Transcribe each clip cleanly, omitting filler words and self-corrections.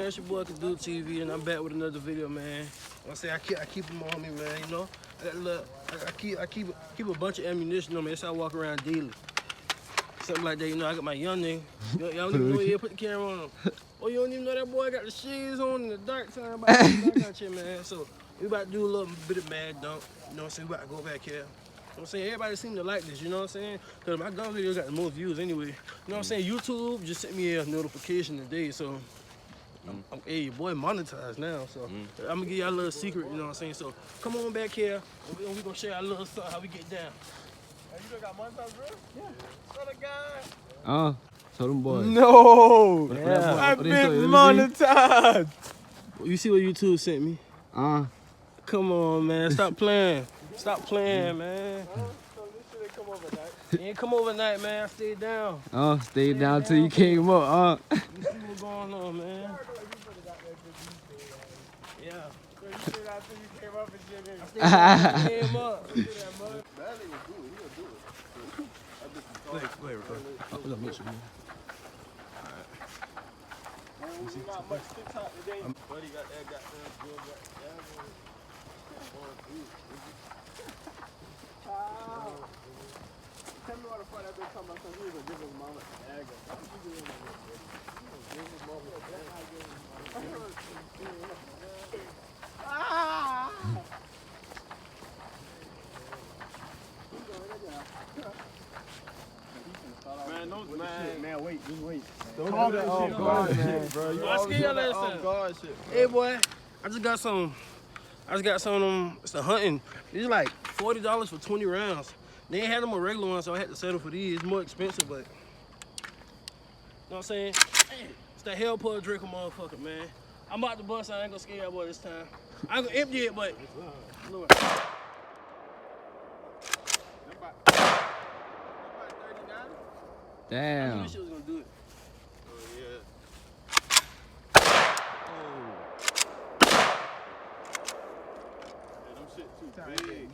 It's your boy Can Do TV, and I'm back with another video, man. I say I keep them on me, man. You know, I keep a bunch of ammunition on me. That's how I walk around daily. Something like that, you know. I got my young nigga. Y'all don't even know yet. Put the camera on him. Oh, you don't even know that boy got the shades on in the dark time. I got you, man. So we about to do a little bit of mad dunk. You know what I'm saying? We about to go back here. You know what I'm saying? Everybody seem to like this, you know what I'm saying? Because my gun videos got the most views anyway. You know what I'm saying? YouTube just sent me a notification today, so hey, your boy monetized now, so I'm gonna give y'all a little secret, you know what I'm saying? So come on back here, and we gonna share our little something, how we get down. Hey, you done got monetized, bro? Yeah. Son of God. Show them boys. No! I've been monetized! You see what YouTube sent me? Come on, man. Stop playing. Stop playing, man. So this shit ain't come overnight. It ain't come overnight, man. I stayed down. Stayed down till you came up, You see what's going on, man. Yeah. So you stayed down till you came up and shit. I stayed down till you came up. Look at that, bud. That nigga do it. He'll do it. Go ahead, record. I'm gonna make sure. We got much TikTok today. Buddy got that goddamn good Tell me what the fuck that bitch talking about, because he was gonna give his mama a bag of that. He was gonna give his mama a bag. Man, wait, just wait. Don't do that on guard shit, bro. You always do that on guard shit. Hey, boy, I just got some it's the hunting. These are like $40 for 20 rounds. They ain't had them a regular one, so I had to settle for these. It's more expensive, but you know what I'm saying? It's that hell pull draco motherfucker, man. I'm about to bust. I ain't gonna scare y'all boy this time. I ain't gonna empty it, but look. Damn. I knew this shit was gonna do it. Oh yeah. Them shit too big.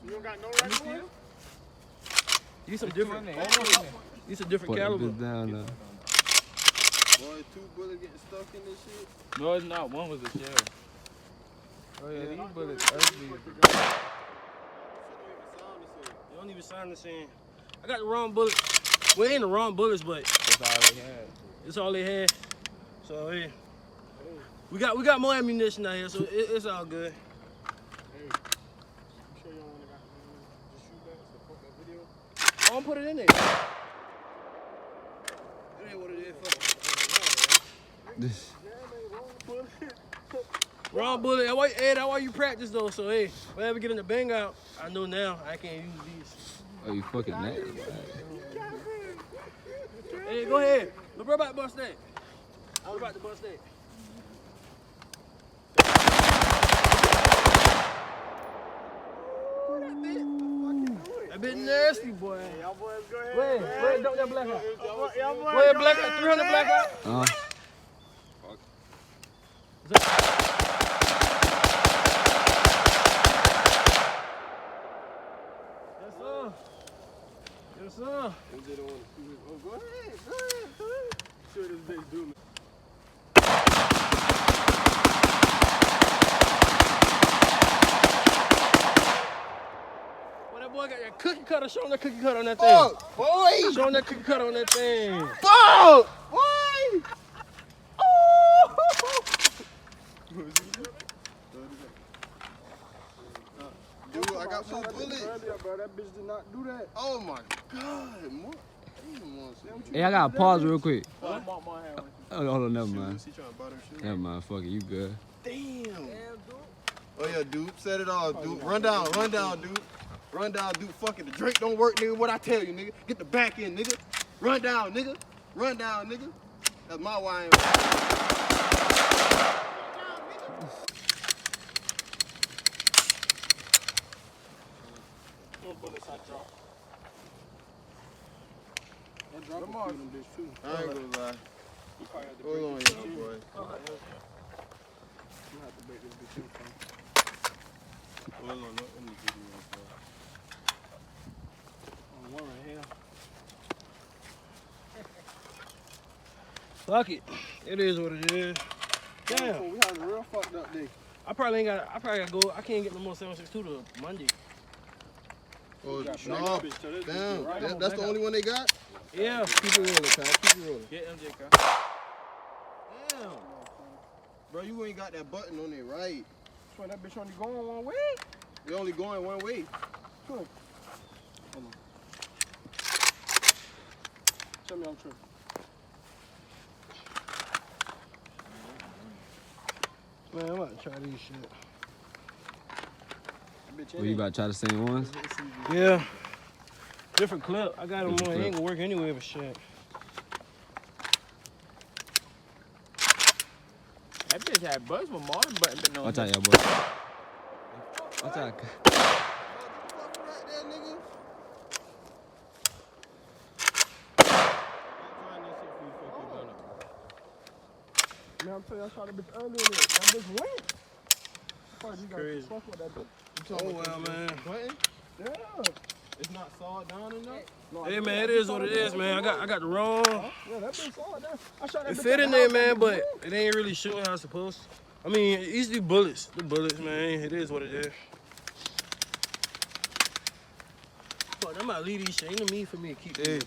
You don't got no regular one? These some different. These are different caliber. Down, boy, 2 bullets getting stuck in this shit. No, it's not. One was a shell. Oh yeah, these bullets ugly. They don't even sound the same. I got the wrong bullets. Well, it ain't the wrong bullets, but That's all they had. it's all they had. So hey, we got more ammunition out here, so it's all good. Hey, I'm sure y'all wanna just shoot that, support that video. I won't put it in there. That ain't what it is for. Wrong bullet. That's why you practice though. So hey, whenever get in the bang out, I know now I can't use these. Oh, you fucking nasty. Hey, go ahead. Look, bro, about to bust that. I was about to bust that. That bit nasty, boy. Hey, y'all boys, go ahead. Go ahead, dump that black out. Go ahead, black out. 300 black out. Yes, sir. Oh, go ahead. Sure this bitch do me. Well, that boy got that cookie cutter. Show him that cookie cutter on that thing. Fuck, boy! Show him that cookie cutter on that thing. Fuck, boy! Dude, I got 4 bullets. Bro, that bitch did not do that. Oh my God, more. Hey, I gotta pause real quick. Huh? Hold on, never mind. Never mind, fuck it, you good. Damn. Oh yeah, dude, set it off, dude. Run down, dude. Run down, dude. Fuck it, the Drake don't work, nigga. What I tell you, nigga. Get the back end, nigga. Run down, nigga. Run down, nigga. That's my wine. I ain't gonna lie. Hold on, young boy. Hold on, let me give you one right here. Fuck it. It is what it is. Damn. We had a real fucked up day. I probably gotta go. I can't get no more 762 to Monday. Oh, got no. black bitch to this Damn. bitch, right? That's the only one they got? Yeah. Keep it rolling, Kyle. Keep it rolling. Get MJ, Kyle. Damn. Bro, you ain't got that button on it right. So that bitch only going one way? You're only going one way. Sure. Hold on. Tell me I'm tripping. Man, I'm about to try these shit. Well, you about to try the same ones? Yeah. Different clip. I got them on. It ain't gonna work anyway, but shit. That bitch had buzz with more button, but no. Watch out, y'all, boy. Watch out. Man, I'm telling you, I shot that bitch earlier. That bitch went. You got Crazy. fuck with that bitch. Oh well, man. Button? Yeah. It's not sawed down enough? No, Hey man, it is what it is, man. I got the wrong. Yeah, that bitch saw that. I shot that It bitch fit at in the there, house, man, that but bitch it ain't really shooting how it's supposed to. I mean, it's the bullets. The bullets, man. It is what it is. Fuck, I'm about to leave these shit. Ain't no need for me to keep these.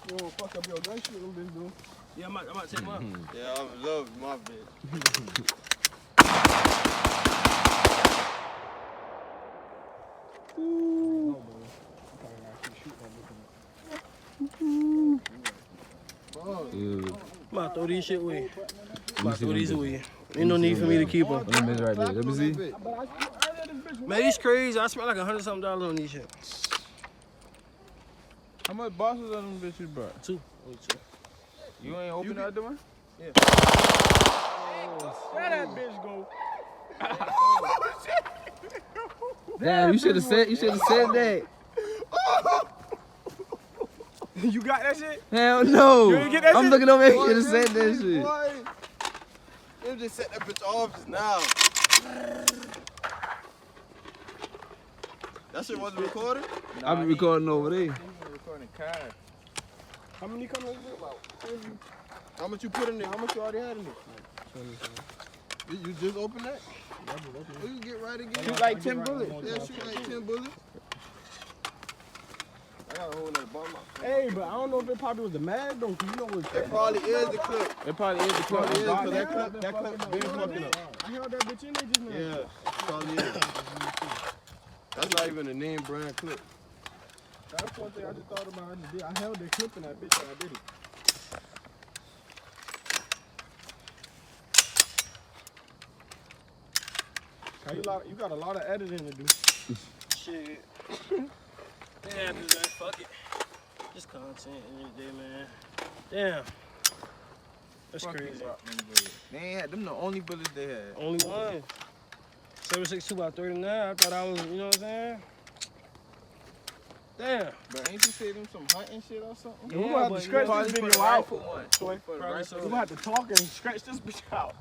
You don't fuck up your gun shit, them bitch do. Yeah, I'm about to take one. Yeah, I love my bitch. Ew. I'm about to throw these shit away. I'm about to see throw them these bitches. away. Ain't no need for me to keep them. Them bitches right there. Let me see. Man, these crazy. I spent like $100-something on these shit. How much bosses on them bitches, bro? Two. Only two. You ain't open that door? Yeah. Where that bitch go? Damn, you should have said that. You got that shit? Hell no. You ain't get that I'm shit? looking over here. You Boy, should have said that this shit. boy, Them just set that bitch off just now. That shit wasn't recorded? I be recording over there. He been recording cars. How many come in here? About 30. How much you put in there? How much you already had in there? You just opened that? Oh, you get right again. Shoot like 10 bullets. Yeah, shoot like 10 bullets. I got a hole in the bottom. Hey, but I don't know if it probably was the mag though, cause you know what's It probably is the clip. It probably is the clip. Probably is, That 'cause that clip been fucking up. I held that bitch in there just now. Yeah, probably is. That's not even a name brand clip. That's one thing I just thought about. I held that clip in that bitch and I did it. You got a lot of editing to do. Shit. Yeah, man, fuck it. Just content in the day, man. Damn. That's crazy. They ain't had them the only bullets they had. Only one. 762 by 39. I thought I was, you know what I'm saying? Damn. But ain't you say them some hunting shit or something? Yeah, we gonna have but to scratch you know, this probably video for the out. rifle one. Troy. Probably so. We gonna have to talk and scratch this bitch out.